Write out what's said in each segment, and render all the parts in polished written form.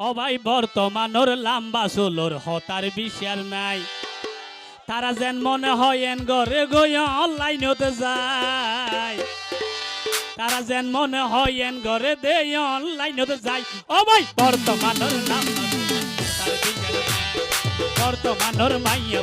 ও ভাই বর্তমানোর লাম্বা চুলোর হতার বিচার নাই। তারা যেন মনে হয় এন ঘরে গই অনলাইনতে যায়। তারা যেন মনে হয় এন ঘরে দে অনলাইনতে যায়। ও ভাই বর্তমানোর লাম্বা হতার বিচার নাই। বর্তমানোর মাইয়া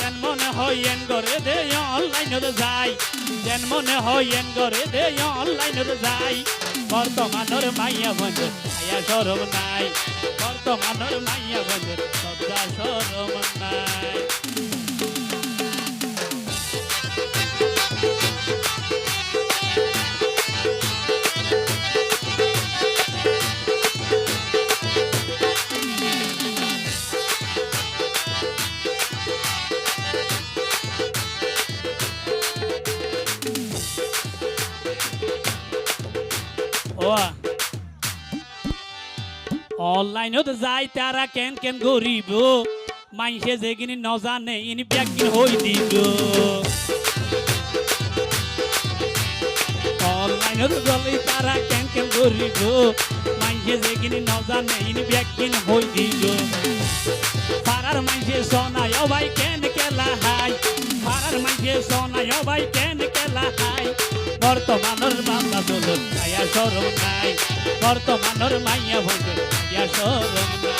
যেন মনে হয় এন ঘরে দে অনলাইনতে যায়। যেন মনে হয় এন ঘরে দে অনলাইনতে যায়। বর্তমানোর মাইয়া বন্ধু আয়া শরম নাই। বর্তমানোর মাইয়া বন্ধু লজ্জা শরম নাই। অনলাইনত যাই তারা কেন কেন গরিব মাইসে যেগিনি ন জানে ইনি ব্যাকিন হই দিব। অনলাইনত গলি তারা কেন কেন গরিব মাইসে যেগিনি ন জানে ইনি ব্যাকিন হই দিব। পাড়ার মাইসে সোনাই ও ভাই কেন কেলা হাই। পাড়ার মাইসে সোনাই ও ভাই কেন কেলা হাই। বর্তমানের বান্দা চলুন আয়া শরম নাই। বর্তমানের মাইয়া বন্ধু আয়া শরম নাই।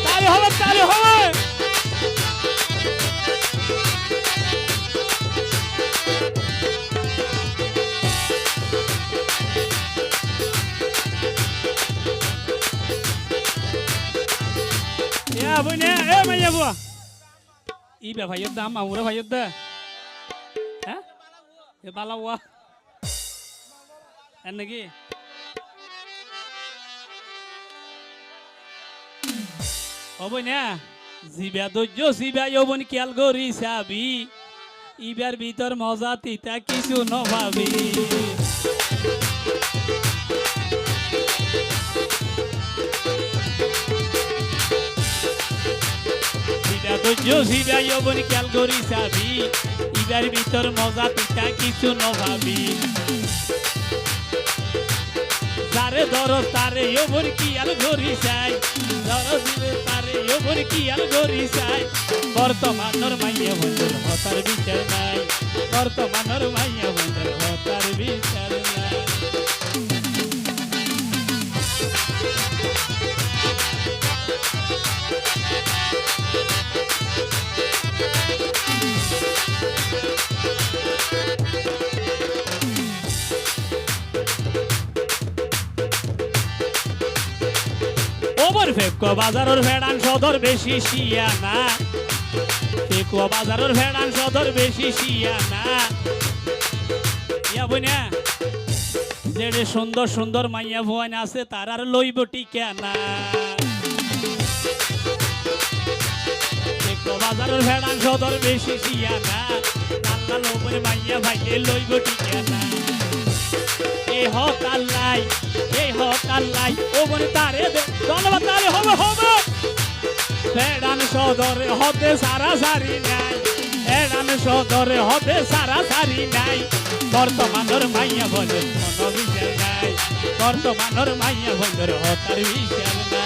তালি হবে তালি হবে। বুঝনে এ মাইয়া বুয়া ইবে ভাইয়ের দাম আমরা ভাইয়ের দা হ্যাঁ এ বালাওয়া এর নাকি হবই না জিবা ধৈর্য জিবা যৌবন খেয়াল করি চাবি। ইবার ভিতর মজা তিতা কিছু নভাবি। ধৈর্য জিবা যৌবন খেয়াল করি চাবি। ইবার ভিতর মজা পিতা কিছু নভাবি। যারে ধরো তারে যৌবন কিয়াল করি চাই। ধরো দিলে তারে যৌবন কিয়াল করি চাই। বর্তমানের মাইয়া বন্ধুর হতার বিচার নাই। বর্তমানের মাইয়া বন্ধুর হতার বিচার নাই। ফেকুয়া বাজারের ভেড়ান সদর বেশি শিয়ানা। ফেকুয়া বাজারের ভেড়ান সদর বেশি শিয়ানা। ইয়া বইনা যেড়ে সুন্দর সুন্দর মাইয়া ভুয়ান আছে তার আর লইব টিকানা। ফেকুয়া বাজারের ভেড়ান সদর বেশি শিয়ানা। লাল্লা লোবরে মাইয়া ভাইলে লইব টিকানা। এ হক আল্লাই এ হক আল্লাই ও বনে তারে ধন্যবাদ তারে হবে হবে। ভেড়ান সদরে হতে সারা সারি নাই। ভেড়ান সদরে হতে সারা সারি নাই। বর্তমানের মাইয়া বন্ধুর কোনো বিচার নাই। বর্তমানের মাইয়া বন্ধুর হতার বিচার নাই।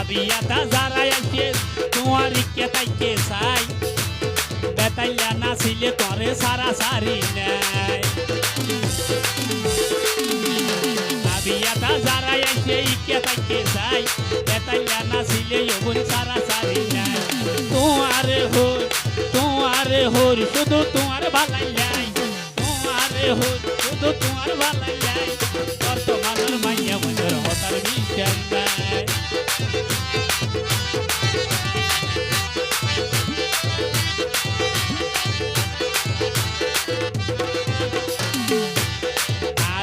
বিয়াটা যারা আসে তোমার কে তাইকে চাই। বেতাইলা নাছিলে তরে সারা সারি নাই। বিয়াটা যারা আসে কে তাইকে চাই। বেতাইলা নাছিলে যৌবন সারা সারি নাই। তোমারে হর শুধু তোমার ভালাই নাই। তোমারে হর শুধু তোমার ভালাই নাই। বর্তমানের মাইয়া বন্ধুর হতার বিচার নাই।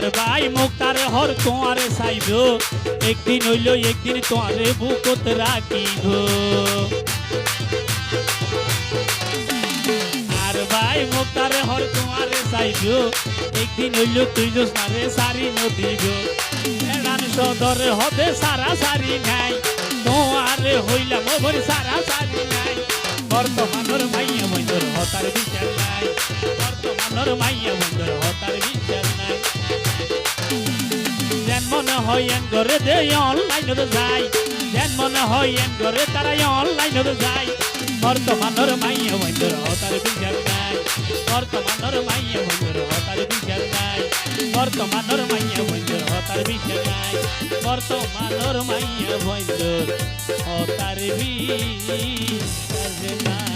আর ভাই মুক্তার হর তোমারে চাইব একদিন হইল একদিন তোমারে বুকত রাখিব আর ভাই মুক্তার হর তোমারে চাইব একদিন হইল তুই জোসনারে সারি নদীব এড়ান সদর হবে সারা সারি নাই তোমারে হইলাম ওর সারা সারি নাই বর্তমানের মাইয়া বন্ধুর হতার বিচার নাই বর্তমানের মাইয়া বন্ধুর হতার বিচার নাই যেন মনে হয় এন করে দে অনলাইনে যাই যেন মনে হয় এন করে তারাই অনলাইনে যাই বর্তমানের মাইয়া বন্ধুর হতার বিচার নাই বর্তমানের মাইয়া বন্ধুর হতার বিচার নাই বর্তমানের মাইয়া বন্ধুর হতার বিচার নাই বর্তমানের মাইয়া বন্ধুর হতার বিচার নাই